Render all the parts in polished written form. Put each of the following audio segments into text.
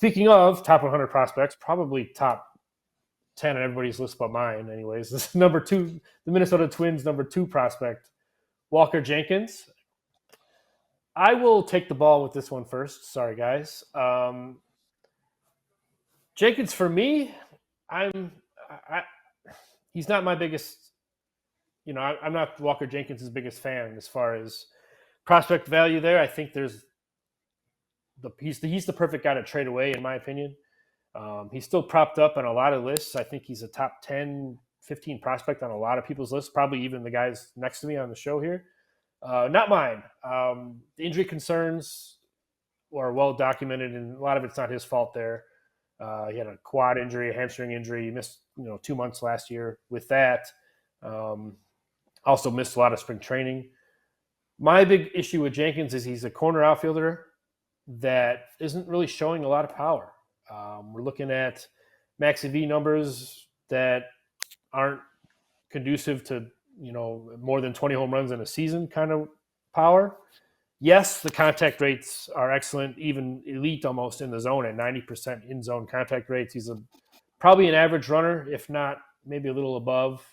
Speaking of top 100 prospects, probably top 10 on everybody's list but mine, anyways. This is number 2, the Minnesota Twins' number 2 prospect, Walker Jenkins. I will take the ball with this one first. Sorry, guys. Jenkins, for me, he's not my biggest. I'm not Walker Jenkins' biggest fan as far as prospect value there. I think he's the perfect guy to trade away, in my opinion. He's still propped up on a lot of lists. I think he's a top 10, 15 prospect on a lot of people's lists, probably even the guys next to me on the show here. Not mine. The injury concerns are well documented, and a lot of it's not his fault there. He had a quad injury, a hamstring injury. He missed 2 months last year with that. Also missed a lot of spring training. My big issue with Jenkins is he's a corner outfielder that isn't really showing a lot of power. We're looking at max EV numbers that aren't conducive to more than 20 home runs in a season kind of power. Yes, the contact rates are excellent, even elite almost in the zone at 90% in-zone contact rates. He's probably an average runner, if not maybe a little above.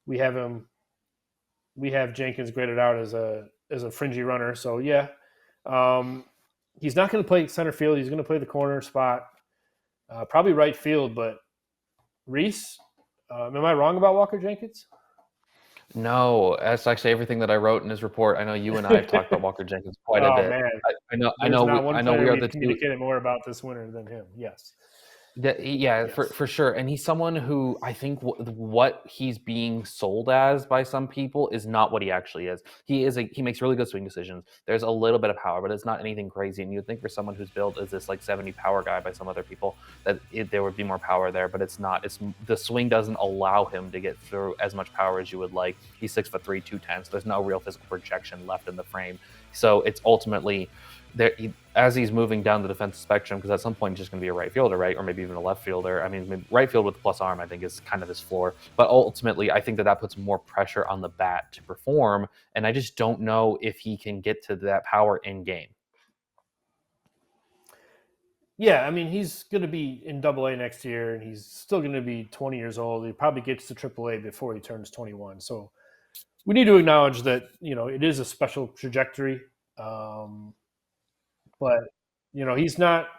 We have Jenkins graded out as a fringy runner. So yeah, he's not going to play center field. He's going to play the corner spot, probably right field. But Reese, am I wrong about Walker Jenkins? No, that's actually everything that I wrote in his report. I know you and I have talked about Walker Jenkins quite a bit. Man. I know we are the two. Communicated more about this winner than him. Yes. Yes. For sure. And he's someone who I think what he's being sold as by some people is not what he actually is. He makes really good swing decisions. There's a little bit of power, but it's not anything crazy. And you'd think for someone who's billed as this like 70 power guy by some other people that there would be more power there, but it's not. The swing doesn't allow him to get through as much power as you would like. He's 6'3", 210. So there's no real physical projection left in the frame. So it's ultimately there as he's moving down the defensive spectrum, because at some point he's just going to be a right fielder, right? Or maybe even a left fielder. I mean, maybe right field with the plus arm, I think, is kind of his floor. But ultimately, I think that puts more pressure on the bat to perform. And I just don't know if he can get to that power in game. Yeah, I mean, he's going to be in AA next year, and he's still going to be 20 years old. He probably gets to AAA before he turns 21. So we need to acknowledge that, it is a special trajectory. But, he's not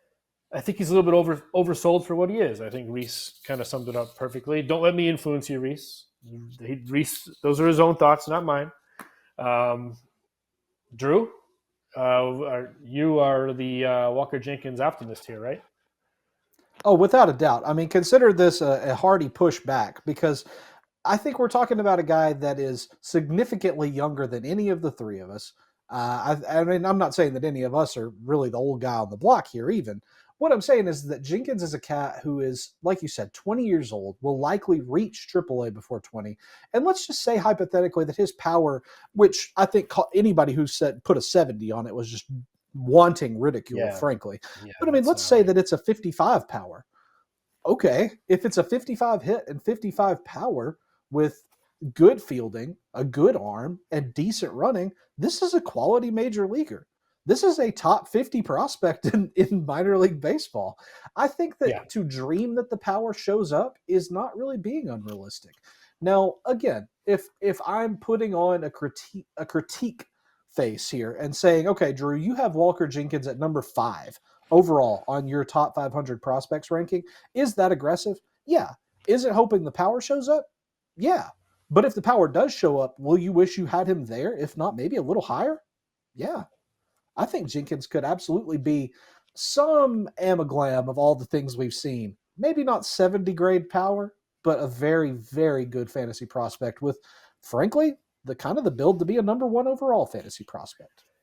– I think he's a little bit oversold for what he is. I think Reese kind of summed it up perfectly. Don't let me influence you, Reese. Reese, those are his own thoughts, not mine. Drew, you are the Walker Jenkins optimist here, right? Oh, without a doubt. I mean, consider this a hearty pushback, because I think we're talking about a guy that is significantly younger than any of the three of us. I mean, I'm not saying that any of us are really the old guy on the block here even. What I'm saying is that Jenkins is a cat who is, like you said, 20 years old, will likely reach AAA before 20. And let's just say hypothetically that his power, which I think anybody who put a 70 on it was just wanting ridicule, frankly. Yeah, but I mean, let's say that it's a 55 power. Okay, if it's a 55 hit and 55 power with good fielding, a good arm, and decent running, this is a quality major leaguer. This is a top 50 prospect in minor league baseball. I think that to dream that the power shows up is not really being unrealistic. Now, again, if I'm putting on a critique face here and saying, okay, Drew, you have Walker Jenkins at number 5 overall on your top 500 prospects ranking. Is that aggressive? Yeah. Is it hoping the power shows up? Yeah. But if the power does show up, will you wish you had him there? If not, maybe a little higher? Yeah. I think Jenkins could absolutely be some amalgam of all the things we've seen. Maybe not 70 grade power, but a very, very good fantasy prospect with, frankly, the build to be a number 1 overall fantasy prospect.